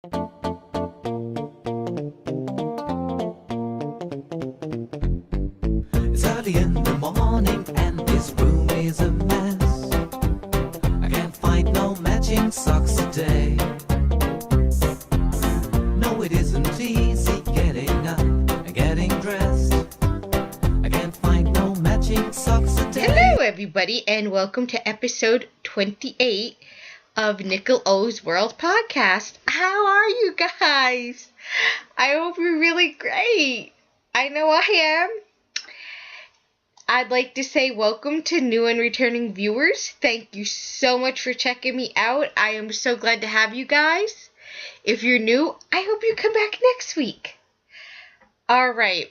It's early in the morning and this room is a mess. I can't find no matching socks today. No, it isn't easy getting up and getting dressed. I can't find no matching socks today. Hello everybody and welcome to episode 28 of Nickel O's World Podcast. How are you guys? I hope you're really great. I know I am. I'd like to say welcome to new and returning viewers. Thank you so much for checking me out. I am so glad to have you guys. If you're new, I hope you come back next week. Alright,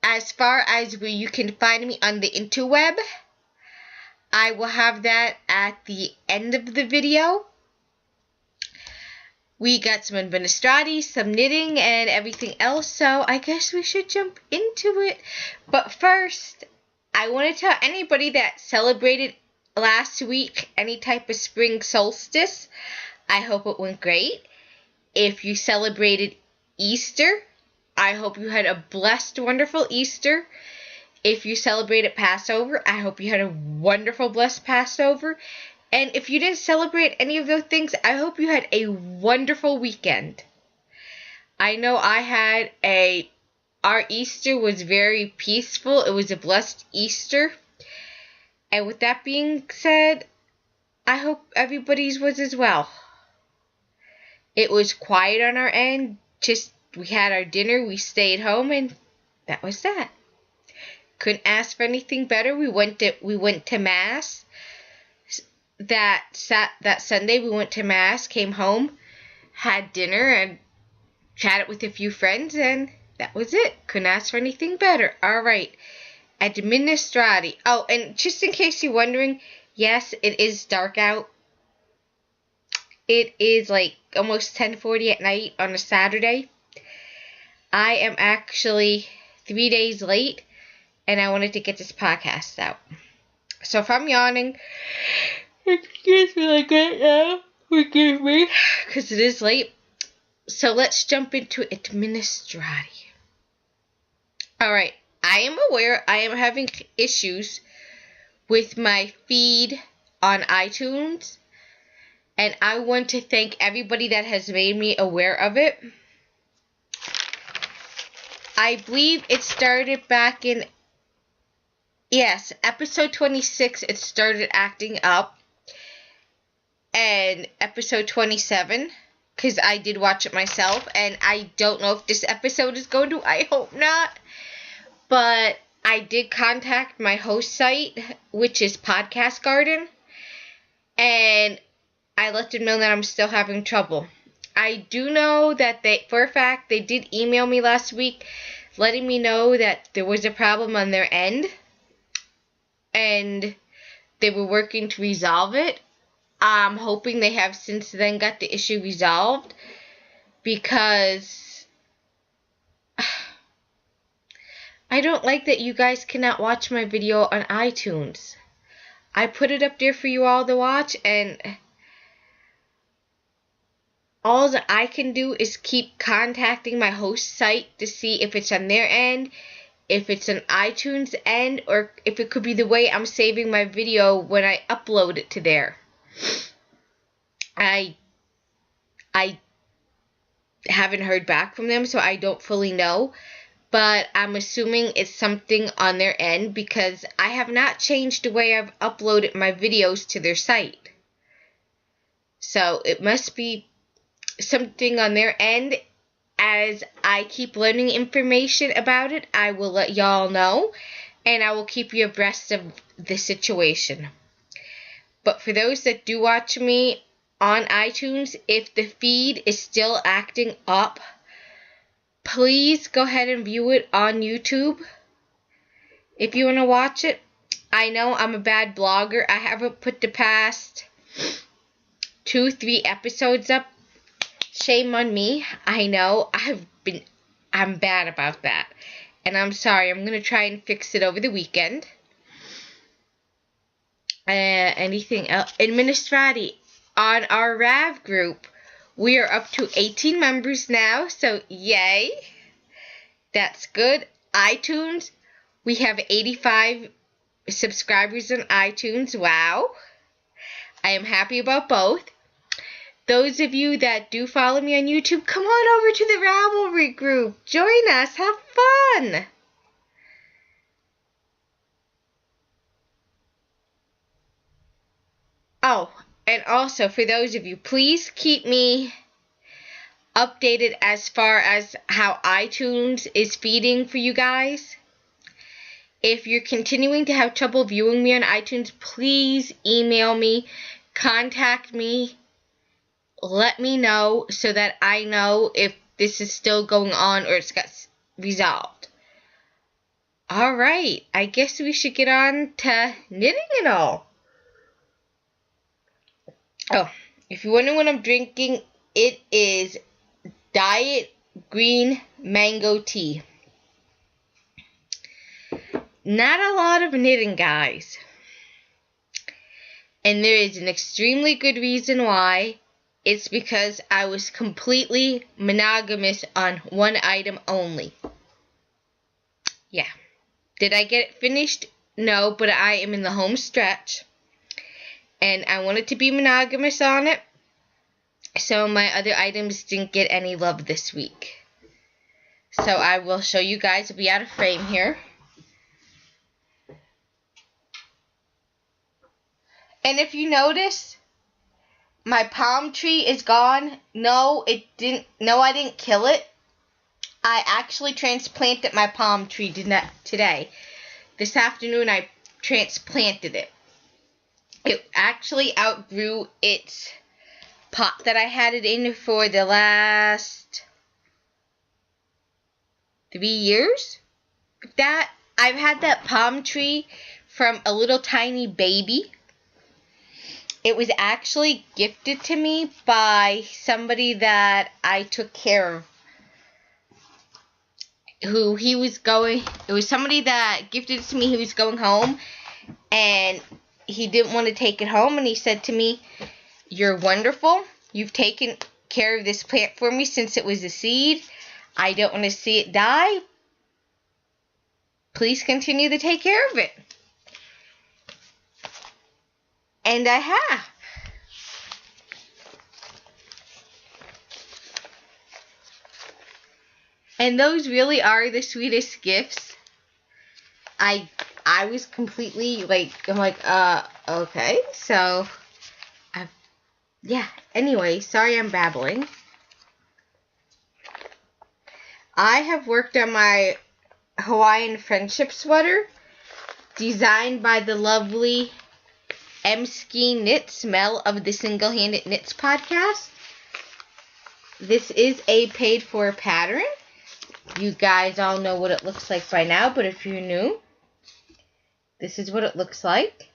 as far as where you can find me on the interweb, I will have that at the end of the video. We got some administrati, some knitting, and everything else, so I guess we should jump into it. But first, I want to tell anybody that celebrated last week any type of spring solstice, I hope it went great. If you celebrated Easter, I hope you had a blessed, wonderful Easter. If you celebrated Passover, I hope you had a wonderful, blessed Passover. And if you didn't celebrate any of those things, I hope you had a wonderful weekend. I know our Easter was very peaceful. It was a blessed Easter. And with that being said, I hope everybody's was as well. It was quiet on our end. We had our dinner, we stayed home, and that was that. Couldn't ask for anything better. We went to Mass. That Sunday we went to Mass, came home, had dinner, and chatted with a few friends, and that was it. Couldn't ask for anything better. Alright. Administrati. Oh, and just in case you're wondering, yes, it is dark out. It is like almost 10:40 at night on a Saturday. I am actually 3 days late, and I wanted to get this podcast out. So if I'm yawning, excuse me like that now. Forgive me, because it is late. So let's jump into administrati. Alright, I am aware I am having issues with my feed on iTunes, and I want to thank everybody that has made me aware of it. I believe it started back in, yes, episode 26, it started acting up. And episode 27, because I did watch it myself, and I don't know if this episode is going to, I hope not. But I did contact my host site, which is Podcast Garden, and I let them know that I'm still having trouble. I do know that for a fact, they did email me last week, letting me know that there was a problem on their end, and they were working to resolve it. I'm hoping they have since then got the issue resolved, because I don't like that you guys cannot watch my video on iTunes. I put it up there for you all to watch, and all that I can do is keep contacting my host site to see if it's on their end, if it's an iTunes end, or if it could be the way I'm saving my video when I upload it to there. I haven't heard back from them, so I don't fully know, but I'm assuming it's something on their end, because I have not changed the way I've uploaded my videos to their site. So it must be something on their end. As I keep learning information about it, I will let y'all know, and I will keep you abreast of the situation. But for those that do watch me on iTunes, if the feed is still acting up, please go ahead and view it on YouTube if you want to watch it. I know I'm a bad blogger. I haven't put the past 2-3 episodes up. Shame on me. I know I'm bad about that, and I'm sorry. I'm gonna try and fix it over the weekend. Anything else? Administrati. On our RAV group, We are up to 18 members now, so yay. That's good. iTunes, we have 85 subscribers on iTunes. Wow. I am happy about both. Those of you that do follow me on YouTube, come on over to the Ravelry group. Join us. Have fun. Oh, and also for those of you, please keep me updated as far as how iTunes is feeding for you guys. If you're continuing to have trouble viewing me on iTunes, please email me, contact me, let me know so that I know if this is still going on or it's got resolved. Alright, I guess we should get on to knitting and all. Oh, if you're wondering what I'm drinking, it is Diet Green Mango Tea. Not a lot of knitting, guys. And there is an extremely good reason why. It's because I was completely monogamous on one item only. Yeah. Did I get it finished? No, but I am in the home stretch. And I wanted to be monogamous on it. So my other items didn't get any love this week. So I will show you guys. I'll be out of frame here. And if you notice, my palm tree is gone. No, I didn't kill it. I actually transplanted my palm tree today. This afternoon, I transplanted it. It actually outgrew its pot that I had it in for the last 3 years. I've had that palm tree from a little tiny baby. It was actually gifted to me by somebody that I took care of. It was somebody that gifted it to me who was going home, and he didn't want to take it home, and he said to me, "You're wonderful. You've taken care of this plant for me since it was a seed. I don't want to see it die. Please continue to take care of it." And I have. And those really are the sweetest gifts. I was completely okay. So, yeah. Anyway, sorry I'm babbling. I have worked on my Hawaiian friendship sweater, designed by the lovely M-Ski Knit, Smell of the Single-Handed Knits podcast. This is a paid-for pattern. You guys all know what it looks like by now, but if you're new, this is what it looks like.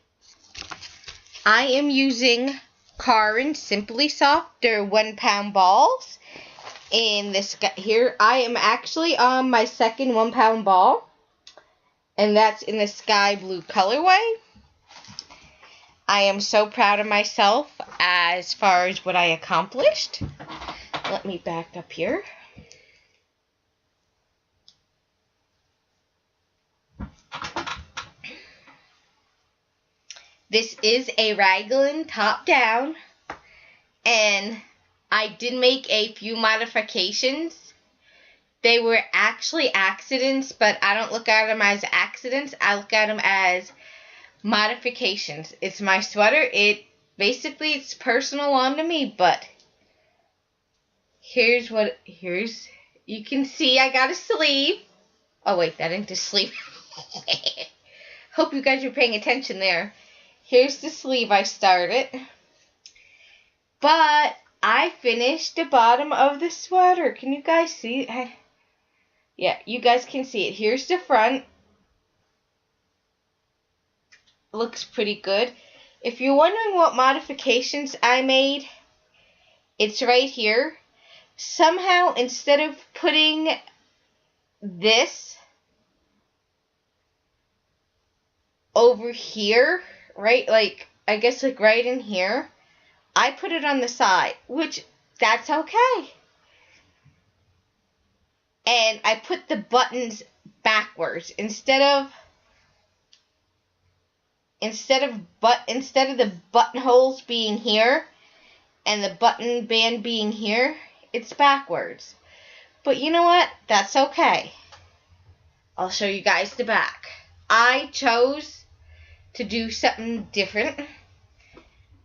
I am using Caron Simply Softer 1 pound balls. In this here, I am actually on my second 1 pound ball, and that's in the sky blue colorway. I am so proud of myself as far as what I accomplished. Let me back up here. This is a raglan top down, and I did make a few modifications. They were actually accidents, but I don't look at them as accidents. I look at them as modifications. It's my sweater. It's personal onto me, but here's you can see I got a sleeve. Oh wait, that ain't the sleeve. Hope you guys are paying attention there. Here's the sleeve I started. But I finished the bottom of the sweater. Can you guys see? Yeah, you guys can see it. Here's the front. Looks pretty good. If you're wondering what modifications I made, it's right here. Somehow, instead of putting this over here, right, I guess right in here, I put it on the side, which that's okay. And I put the buttons backwards instead of the buttonholes being here and the button band being here, it's backwards. But you know what? That's okay. I'll show you guys the back. I chose to do something different.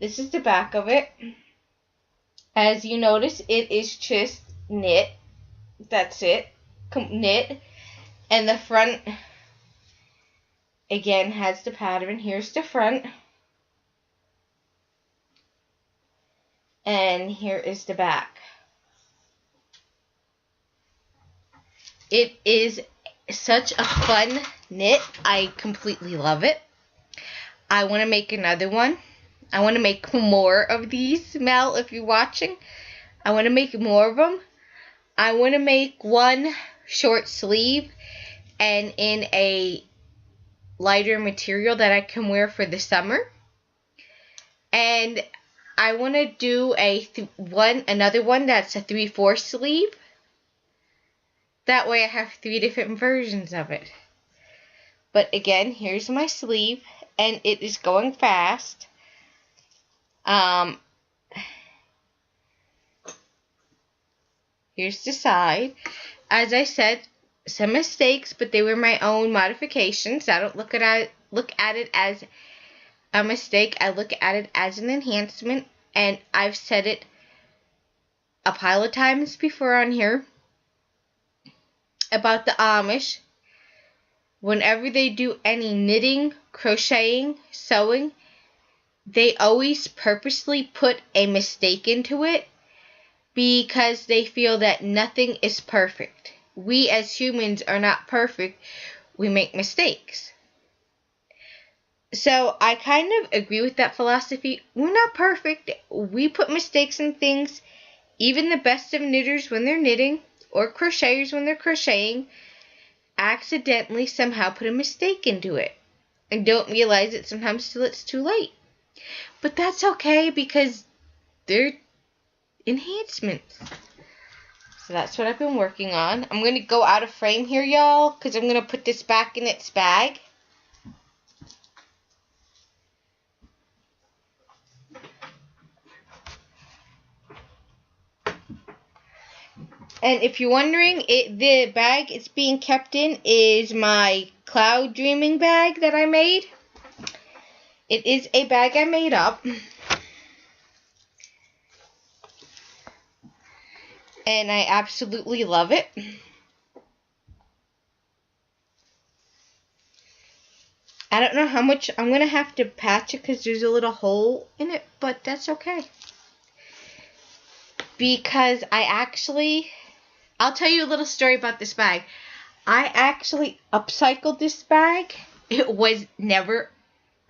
This is the back of it. As you notice, it is just knit. That's it. Knit. And the front, again, has the pattern. Here's the front. And here is the back. It is such a fun knit. I completely love it. I want to make another one. I want to make more of these, Mel, if you're watching. I want to make more of them. I want to make one short sleeve and in a lighter material that I can wear for the summer. And I want to do another one that's a 3/4 sleeve. That way I have 3 different versions of it. But again, here's my sleeve, and it is going fast. Here's the side. As I said, some mistakes, but they were my own modifications. I don't look at it as a mistake. I look at it as an enhancement, and I've said it a pile of times before on here about the Amish. Whenever they do any knitting, crocheting, sewing, they always purposely put a mistake into it because they feel that nothing is perfect. We as humans are not perfect. We make mistakes. So I kind of agree with that philosophy. We're not perfect. We put mistakes in things. Even the best of knitters, when they're knitting, or crocheters when they're crocheting, accidentally somehow put a mistake into it and don't realize it sometimes till it's too late. But that's okay because they're enhancements. So that's what I've been working on. I'm going to go out of frame here, y'all, because I'm going to put this back in its bag. And if you're wondering, the bag it's being kept in is my cloud dreaming bag that I made. It is a bag I made up. And I absolutely love it. I don't know how much I'm going to have to patch it because there's a little hole in it, but that's okay. Because I'll tell you a little story about this bag. I actually upcycled this bag. It was never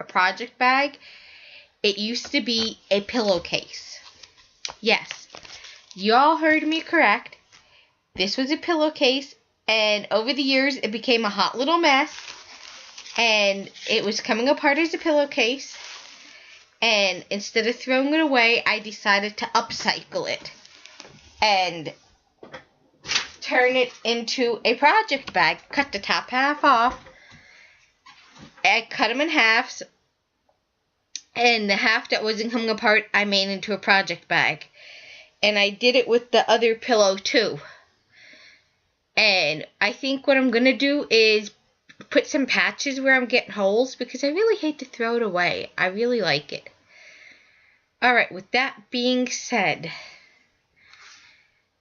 a project bag. It used to be a pillowcase. Yes, y'all heard me correct. This was a pillowcase, and over the years it became a hot little mess, and it was coming apart as a pillowcase, and instead of throwing it away, I decided to upcycle it and turn it into a project bag. Cut the top half off. I cut them in halves, and the half that wasn't coming apart I made into a project bag. And I did it with the other pillow too. And I think what I'm going to do is put some patches where I'm getting holes because I really hate to throw it away. I really like it. Alright, with that being said,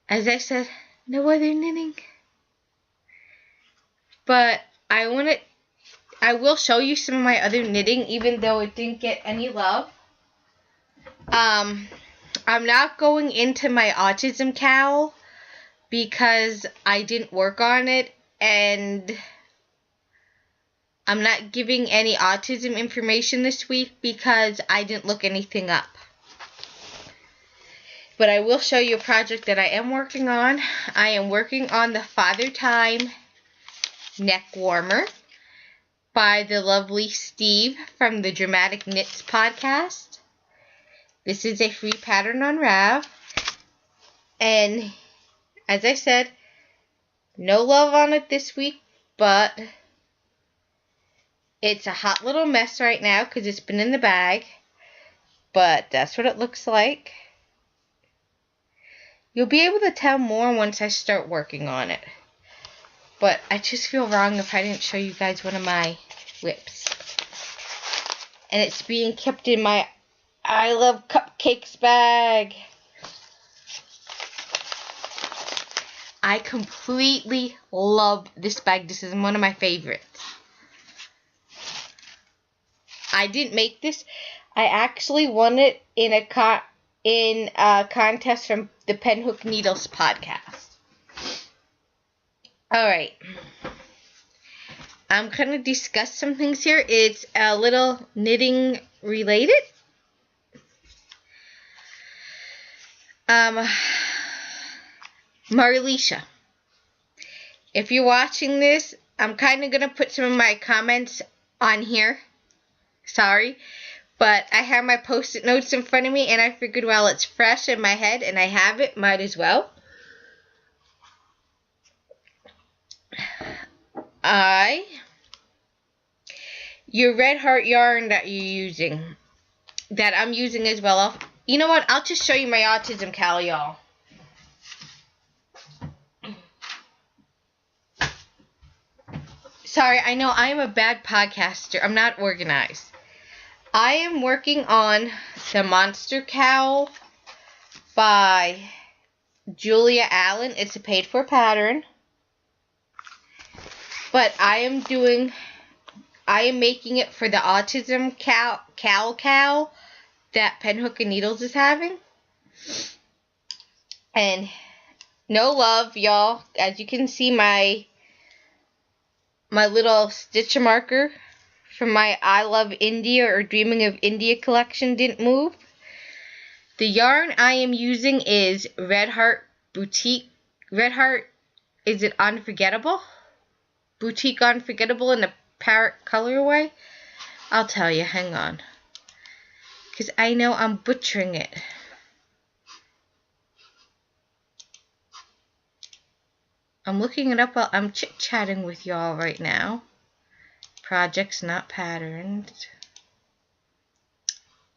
as I said, no other knitting. But I will show you some of my other knitting, even though it didn't get any love. I'm not going into my autism cowl because I didn't work on it, and I'm not giving any autism information this week because I didn't look anything up. But I will show you a project that I am working on. I am working on the Father Time neck warmer by the lovely Steve from the Dramatic Knits podcast. This is a free pattern on Rav. And as I said, no love on it this week, but it's a hot little mess right now because it's been in the bag. But that's what it looks like. You'll be able to tell more once I start working on it. But I just feel wrong if I didn't show you guys one of my whips. And it's being kept in my I Love Cupcakes bag. I completely love this bag. This is one of my favorites. I didn't make this. I actually won it in a contest from the Penhook Needles podcast. Alright. I'm going to discuss some things here. It's a little knitting related. Marlisha, if you're watching this, I'm kind of going to put some of my comments on here. Sorry. But I have my post-it notes in front of me, and I figured, well, it's fresh in my head, and I have it, might as well. Your Red Heart yarn that you're using, that I'm using as well. You know what? I'll just show you my Autism Cal, y'all. Sorry, I know I am a bad podcaster. I'm not organized. I am working on the Monster Cowl by Julia Allen. It's a paid-for pattern. But I am making it for the Autism Cowl that Penhook and Needles is having. And no love, y'all. As you can see, my little stitch marker from my I Love India or Dreaming of India collection didn't move. The yarn I am using is Red Heart Boutique. Red Heart, is it Unforgettable? Boutique Unforgettable in the parrot colorway? I'll tell you, hang on. Because I know I'm butchering it. I'm looking it up while I'm chit-chatting with y'all right now. Projects, not patterns.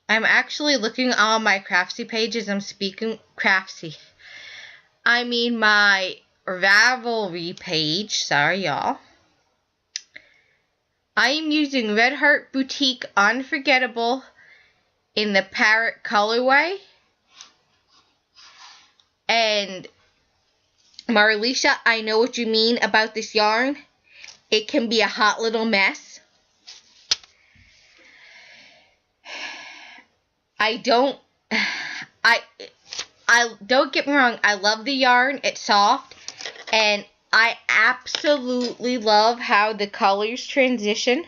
I'm actually looking on my Craftsy pages. I'm speaking Craftsy. I mean my Ravelry page. Sorry, y'all. I am using Red Heart Boutique Unforgettable in the parrot colorway. And Marlisha, I know what you mean about this yarn. It can be a hot little mess. I don't get me wrong, I love the yarn. It's soft, and I absolutely love how the colors transition.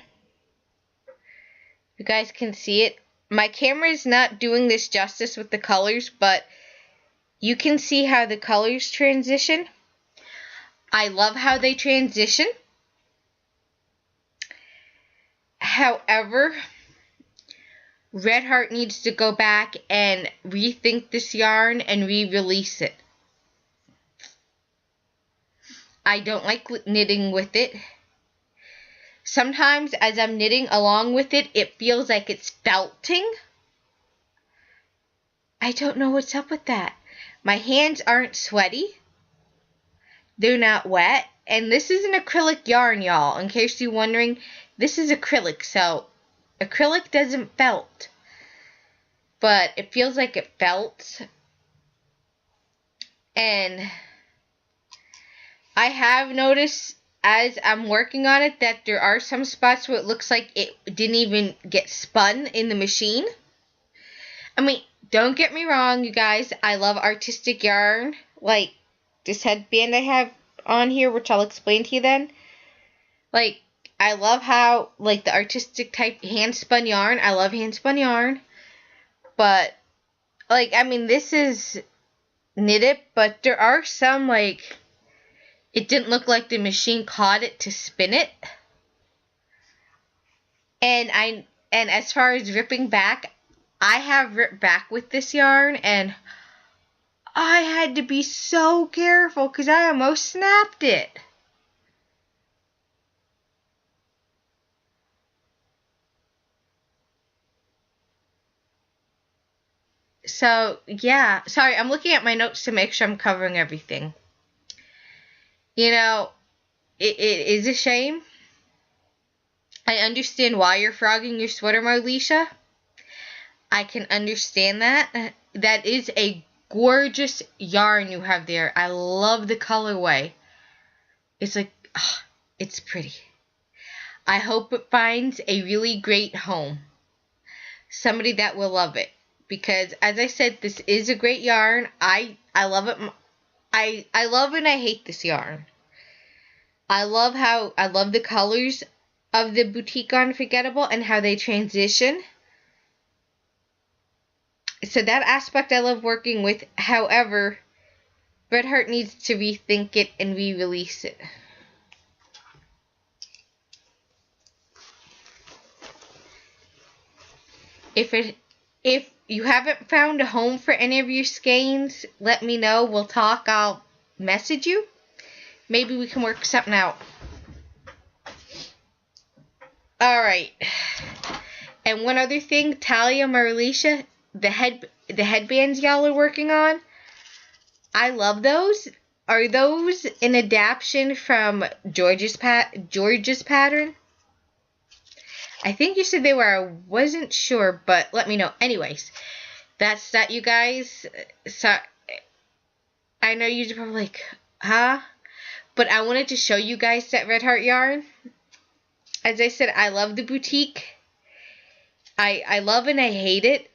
You guys can see it. My camera is not doing this justice with the colors, but you can see how the colors transition. I love how they transition. However, Red Heart needs to go back and rethink this yarn and re-release it. I don't like knitting with it. Sometimes as I'm knitting along with it, it feels like it's felting. I don't know what's up with that. My hands aren't sweaty. They're not wet. And this is an acrylic yarn, y'all. In case you're wondering, this is acrylic. So, acrylic doesn't felt. But it feels like it felts. And I have noticed as I'm working on it that there are some spots where it looks like it didn't even get spun in the machine. I mean, don't get me wrong, you guys. I love artistic yarn. Like this headband I have on here, which I'll explain to you then. Like, I love how, like, the artistic type hand-spun yarn. I love hand-spun yarn. But, like, I mean, this is knitted, but there are some, like, it didn't look like the machine caught it to spin it. And as far as ripping back, I have ripped back with this yarn, and I had to be so careful because I almost snapped it. So, yeah. Sorry, I'm looking at my notes to make sure I'm covering everything. You know, it is a shame. I understand why you're frogging your sweater, Marlisha. I can understand that. That is a gorgeous yarn you have there. I love the colorway. It's like, it's pretty. I hope it finds a really great home. Somebody that will love it. Because, as I said, this is a great yarn. I love it. I love and I hate this yarn. I love the colors of the Boutique Unforgettable and how they transition. So that aspect I love working with. However, Red Heart needs to rethink it and re-release it. If you haven't found a home for any of your skeins, let me know. We'll talk. I'll message you. Maybe we can work something out. Alright. And one other thing, Talia, Marlisha, the headbands y'all are working on, I love those. Are those an adaptation from George's pattern? I think you said they were. I wasn't sure, but let me know. Anyways, that's that, you guys. So I know you're probably like, huh? But I wanted to show you guys that Red Heart yarn. As I said, I love the Boutique. I love and I hate it.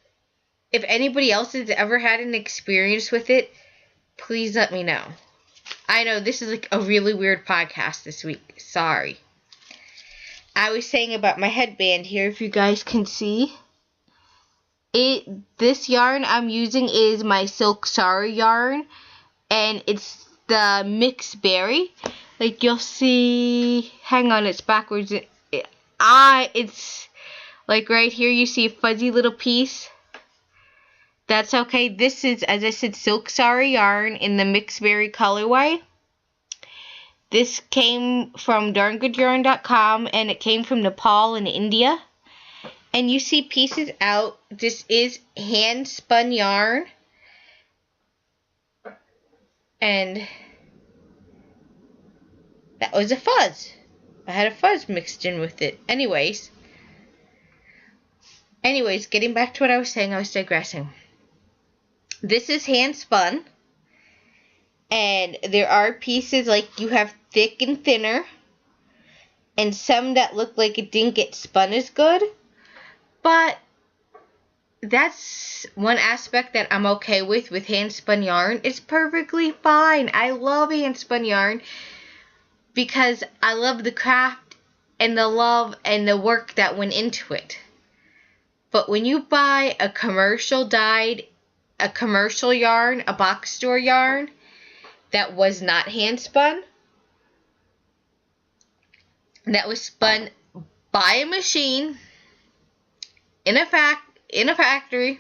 If anybody else has ever had an experience with it, please let me know. I know this is like a really weird podcast this week. Sorry. I was saying about my headband here, if you guys can see. This yarn I'm using is my Silk Sari yarn. And it's the mixed berry. Like you'll see, hang on, it's backwards. It's like right here you see a fuzzy little piece. That's okay. This is, as I said, Silk Sari yarn in the mixed berry colorway. This came from darngoodyarn.com and it came from Nepal and India. And you see pieces out. This is hand spun yarn. And that was a fuzz. I had a fuzz mixed in with it. Anyways, getting back to what I was saying, I was digressing. This is hand spun. And there are pieces like you have thick and thinner. And some that look like it didn't get spun as good. But that's one aspect that I'm okay with hand spun yarn. It's perfectly fine. I love hand spun yarn because I love the craft and the love and the work that went into it. But when you buy a commercial dyed, a commercial yarn, a box store yarn that was not hand spun, that was spun by a machine in a factory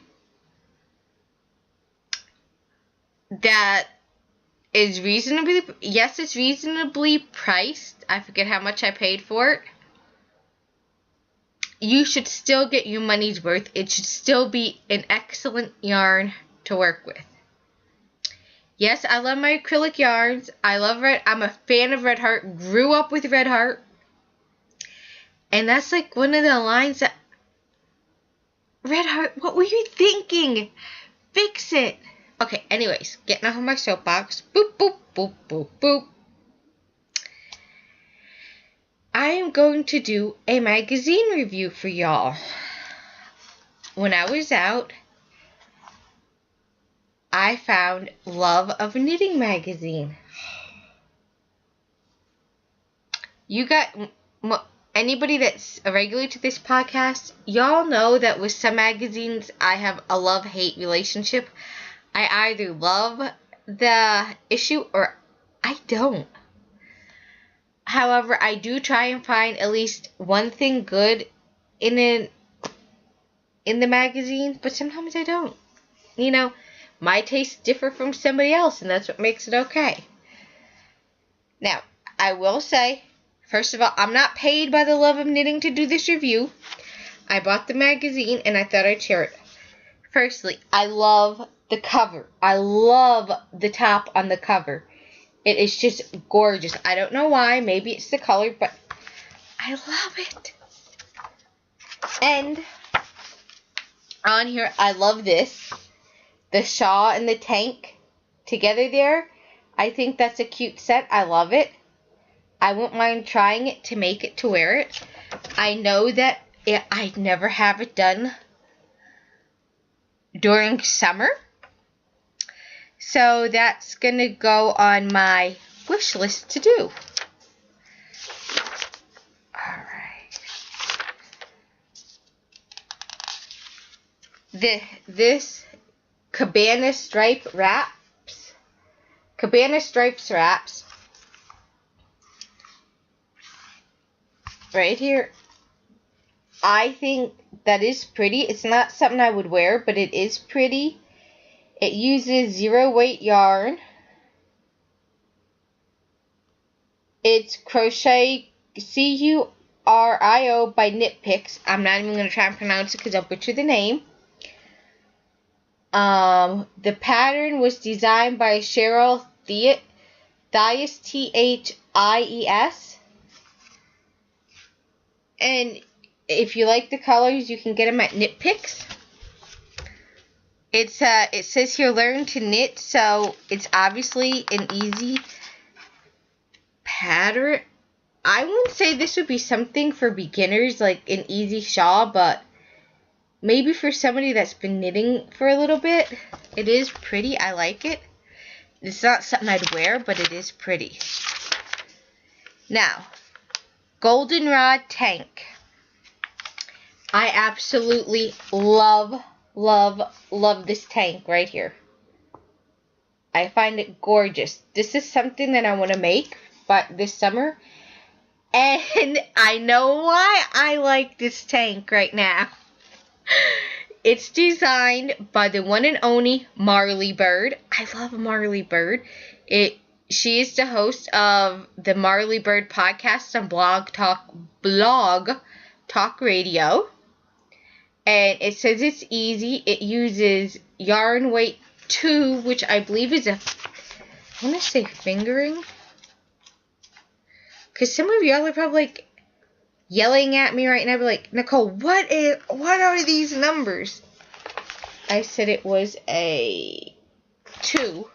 that is reasonably, yes, it's reasonably priced. I forget how much I paid for it. You should still get your money's worth. It should still be an excellent yarn to work with. Yes, I love my acrylic yarns. I'm a fan of Red Heart. Grew up with Red Heart. And that's like one of the lines that, Red Heart, what were you thinking? Fix it. Okay, anyways, getting off of my soapbox. Boop, boop, boop, boop, boop. I am going to do a magazine review for y'all. When I was out, I found Love of Knitting magazine. You got... Anybody that's a regular to this podcast, y'all know that with some magazines, I have a love-hate relationship. I either love the issue or I don't. However, I do try and find at least one thing good in the magazine, but sometimes I don't. You know, My tastes differ from somebody else, and that's what makes it okay. Now, I will say, first of all, I'm not paid by the Love of Knitting to do this review. I bought the magazine, and I thought I'd share it. Firstly, I love the cover. I love the top on the cover. It is just gorgeous. I don't know why. Maybe it's the color, but I love it. And on here, I love this. The shawl and the tank together there. I think that's a cute set. I love it. I won't mind trying it to make it to wear it. I know that I'd never have it done during summer. So that's going to go on my wish list to do. Alright. This Cabana Stripes wraps. Right here. I think that is pretty. It's not something I would wear, but it is pretty. It uses zero weight yarn. It's crochet CURIO by Knit Picks. I'm not even going to try and pronounce it because I'll butcher the name. The pattern was designed by Cheryl Thies, THIES. And if you like the colors, you can get them at Knit Picks. It says here, learn to knit, so it's obviously an easy pattern. I wouldn't say this would be something for beginners, like an easy shawl, but maybe for somebody that's been knitting for a little bit. It is pretty. I like it. It's not something I'd wear, but it is pretty. Now, Goldenrod tank. I absolutely love this tank right here. I find it gorgeous. This is something that I want to make this summer. And I know why I like this tank right now. It's designed by the one and only Marley Bird. I love Marley Bird. She is the host of the Marley Bird podcast on Blog Talk Radio. And it says it's easy. It uses yarn weight 2, which I believe is I want to say fingering. Because some of y'all are probably like yelling at me right now. Be like, Nicole, what are these numbers? I said it was a 2,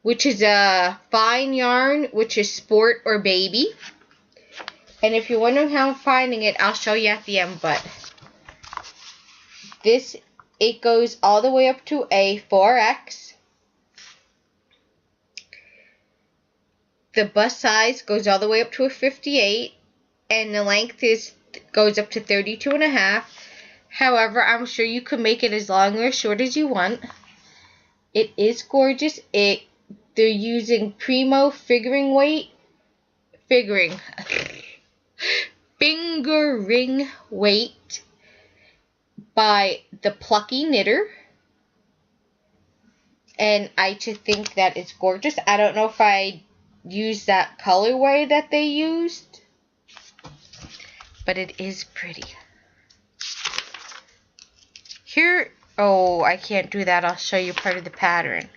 which is a fine yarn, which is sport or baby. And if you're wondering how I'm finding it, I'll show you at the end, but it goes all the way up to a 4X. The bust size goes all the way up to a 58, and the length goes up to 32.5. However, I'm sure you could make it as long or as short as you want. It is gorgeous. They're using Primo fingering weight by the Plucky Knitter, and I just think that it's gorgeous. I don't know if I use that colorway that they used, but it is pretty. Here, oh, I can't do that. I'll show you part of the pattern.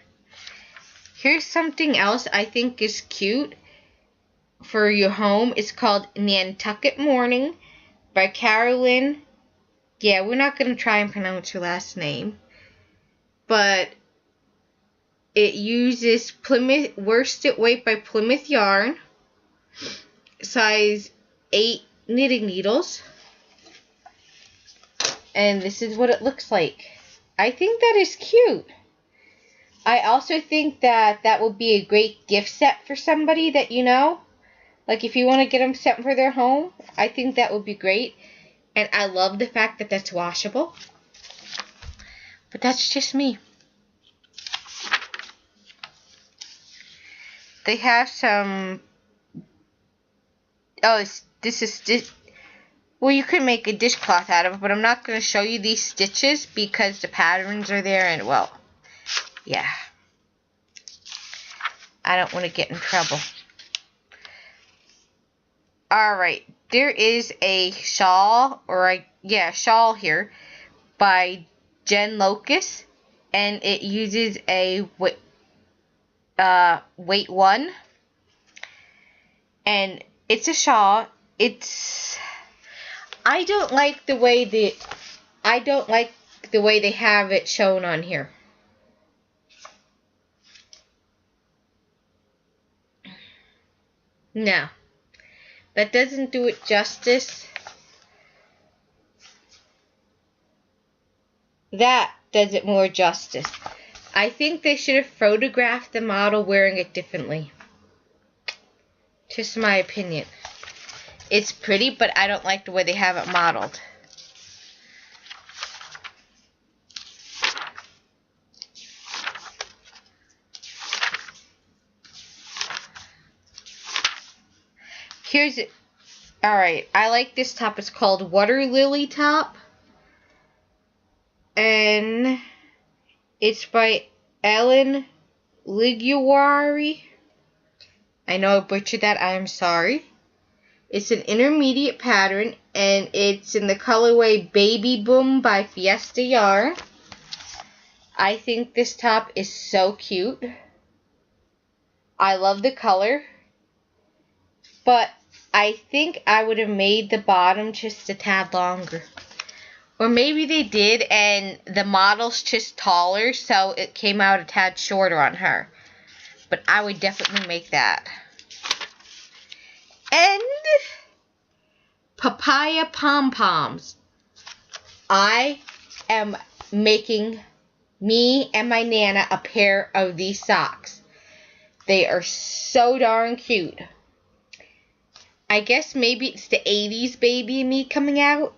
Here's something else I think is cute for your home. It's called Nantucket Morning by Carolyn. Yeah, we're not going to try and pronounce her last name. But it uses Plymouth worsted weight by Plymouth yarn. Size 8 knitting needles. And this is what it looks like. I think that is cute. I also think that would be a great gift set for somebody that you know. Like if you want to get them something for their home, I think that would be great. And I love the fact that that's washable. But that's just me. They have some... Oh, well, you could make a dishcloth out of it, but I'm not going to show you these stitches because the patterns are there and, well, Yeah. I don't want to get in trouble. Alright, there is a shawl, shawl here by Jen Locust, and it uses a weight 1, and it's a shawl. I don't like the way they have it shown on here. No. That doesn't do it justice. That does it more justice. I think they should have photographed the model wearing it differently. Just my opinion. It's pretty, but I don't like the way they have it modeled. Here's it. Alright, I like this top. It's called Water Lily Top. And it's by Ellen Liguori. I know I butchered that. I am sorry. It's an intermediate pattern, and it's in the colorway Baby Boom by Fiesta Yarn. I think this top is so cute. I love the color. But I think I would have made the bottom just a tad longer. Or maybe they did and the model's just taller, so it came out a tad shorter on her. But I would definitely make that. And papaya pom-poms. I am making me and my Nana a pair of these socks. They are so darn cute. I guess maybe it's the 80s baby in me coming out.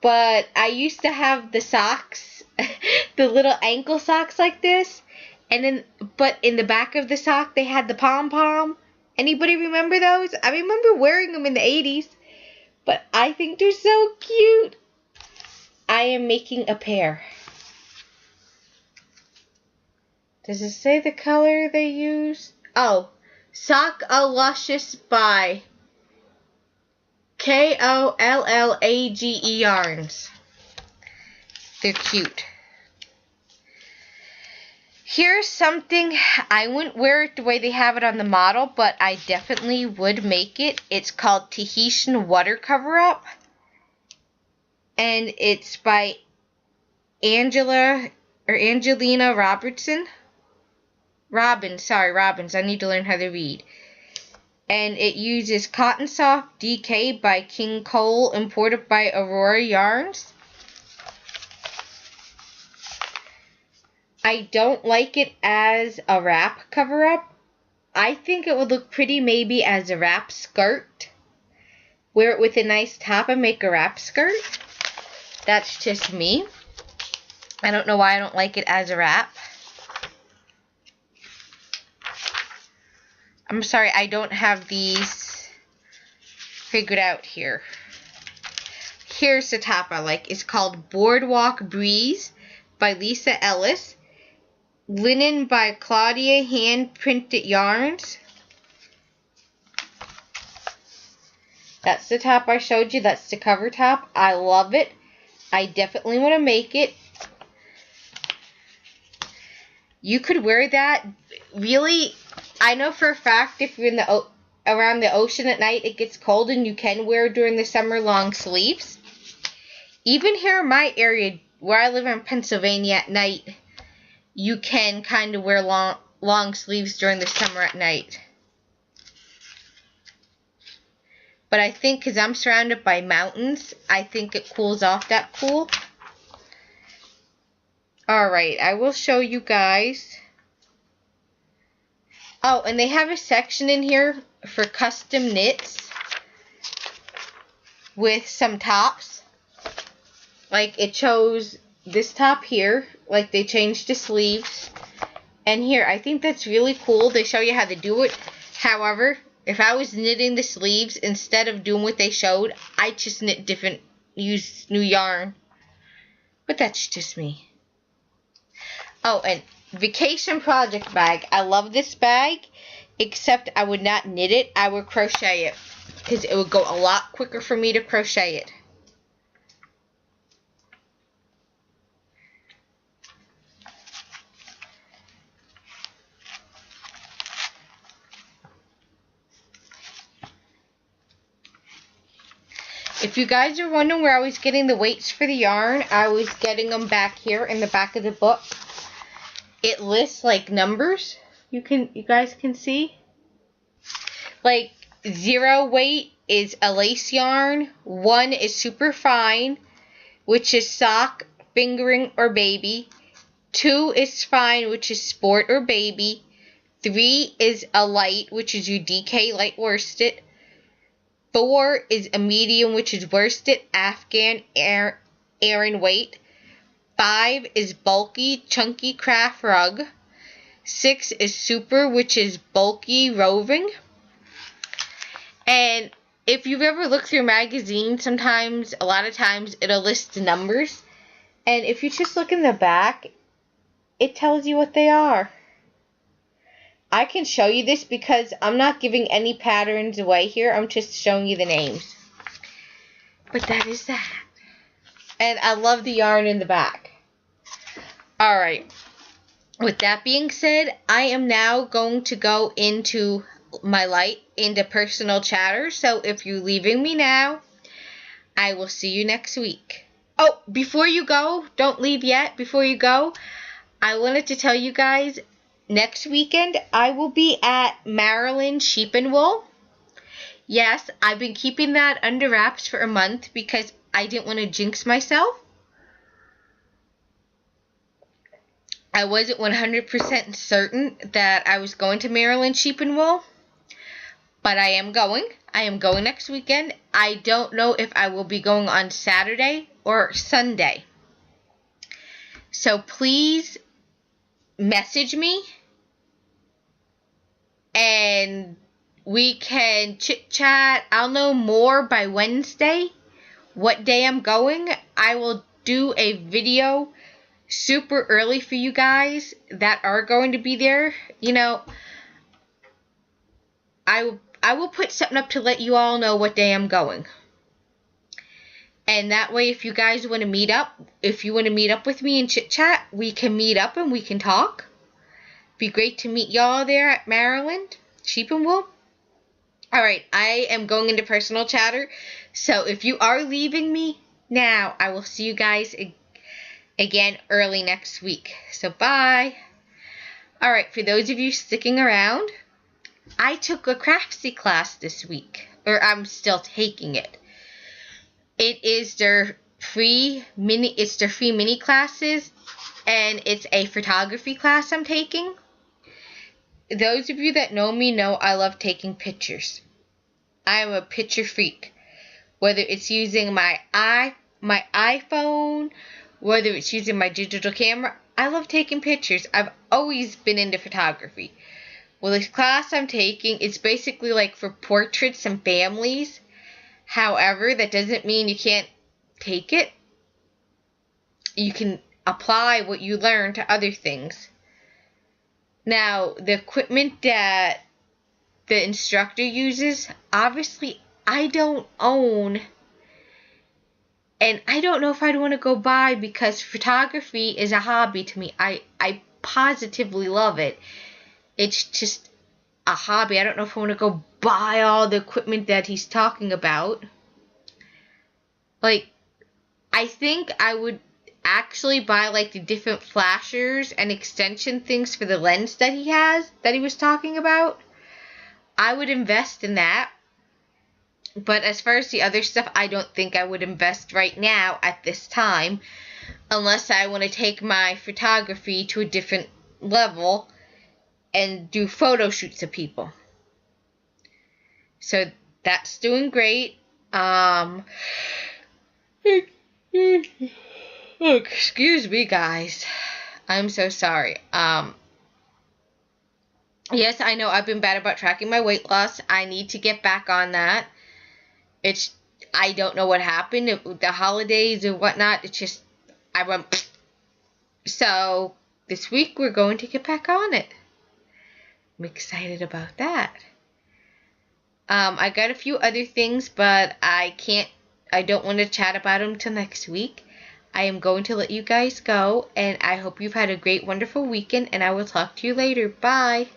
But I used to have the socks, the little ankle socks like this. But in the back of the sock, they had the pom-pom. Anybody remember those? I remember wearing them in the 80s. But I think they're so cute. I am making a pair. Does it say the color they use? Oh, Sock-a-Luscious by Kollage Yarns. They're cute. Here's something, I wouldn't wear it the way they have it on the model, but I definitely would make it. It's called Tahitian Water Cover-Up. And it's by Angelina Robbins. I need to learn how to read. And it uses Cotton Soft DK by King Cole, imported by Aurora Yarns. I don't like it as a wrap cover-up. I think it would look pretty maybe as a wrap skirt. Wear it with a nice top and make a wrap skirt. That's just me. I don't know why I don't like it as a wrap. I'm sorry, I don't have these figured out here. Here's the top I like. It's called Boardwalk Breeze by Lisa Ellis. Linen by Claudia Hand Printed Yarns. That's the top I showed you. That's the cover top. I love it. I definitely want to make it. You could wear that. Really, I know for a fact if you're in around the ocean at night, it gets cold and you can wear during the summer long sleeves. Even here in my area, where I live in Pennsylvania at night, you can kind of wear long sleeves during the summer at night. But I think because I'm surrounded by mountains, I think it cools off that cool. Alright, I will show you guys. Oh, and they have a section in here for custom knits with some tops. Like it shows this top here, like they changed the sleeves. And here, I think that's really cool. They show you how to do it. However, if I was knitting the sleeves, instead of doing what they showed, I just knit different, use new yarn. But that's just me. Oh, and vacation project bag. I love this bag, except I would not knit it. I would crochet it because it would go a lot quicker for me to crochet it. If you guys are wondering where I was getting the weights for the yarn, I was getting them back here in the back of the book. It lists like numbers. You guys can see. Like 0 weight is a lace yarn. 1 is super fine, which is sock, fingering, or baby. 2 is fine, which is sport or baby. 3 is a light, which is your DK light worsted. 4 is a medium, which is worsted, Afghan, Aran weight. 5 is bulky, chunky craft rug. 6 is super, which is bulky roving. And if you've ever looked through magazines, sometimes, a lot of times, it'll list the numbers. And if you just look in the back, it tells you what they are. I can show you this because I'm not giving any patterns away here. I'm just showing you the names. But that is that. And I love the yarn in the back. Alright. With that being said, I am now going to go into personal chatter. So if you're leaving me now, I will see you next week. Oh, before you go, don't leave yet. Before you go, I wanted to tell you guys, next weekend, I will be at Maryland Sheep and Wool. Yes, I've been keeping that under wraps for a month because I didn't want to jinx myself. I wasn't 100% certain that I was going to Maryland Sheep and Wool, but I am going. I am going next weekend. I don't know if I will be going on Saturday or Sunday. So please message me and we can chit chat. I'll know more by Wednesday what day I'm going. I will do a video super early for you guys that are going to be there. You know, I will put something up to let you all know what day I'm going. And that way, if you guys want to meet up, if you want to meet up with me and chit chat, we can meet up and we can talk. Be great to meet y'all there at Maryland Sheep and Wool. Alright, I am going into personal chatter. So if you are leaving me now, I will see you guys again early next week. So bye. Alright, for those of you sticking around, I took a Craftsy class this week. Or I'm still taking it. It is their free mini classes, and it's a photography class I'm taking. Those of you that know me know I love taking pictures. I am a picture freak. Whether it's using my iPhone, whether it's using my digital camera, I love taking pictures. I've always been into photography. Well, this class I'm taking is basically like for portraits and families. However, that doesn't mean you can't take it. You can apply what you learn to other things. Now, the equipment that the instructor uses, obviously, I don't own. And I don't know if I'd want to go buy because photography is a hobby to me. I positively love it. It's just a hobby. I don't know if I want to go buy all the equipment that he's talking about. Like, I think I would actually buy like the different flashers and extension things for the lens that he was talking about. I would invest in that. But as far as the other stuff, I don't think I would invest right now at this time, unless I want to take my photography to a different level and do photo shoots of people. So that's doing great. Excuse me, guys. I'm so sorry. Yes, I know I've been bad about tracking my weight loss. I need to get back on that. I don't know what happened. The holidays and whatnot, I went. So, this week we're going to get back on it. I'm excited about that. I got a few other things, but I don't want to chat about them till next week. I am going to let you guys go, and I hope you've had a great, wonderful weekend, and I will talk to you later. Bye.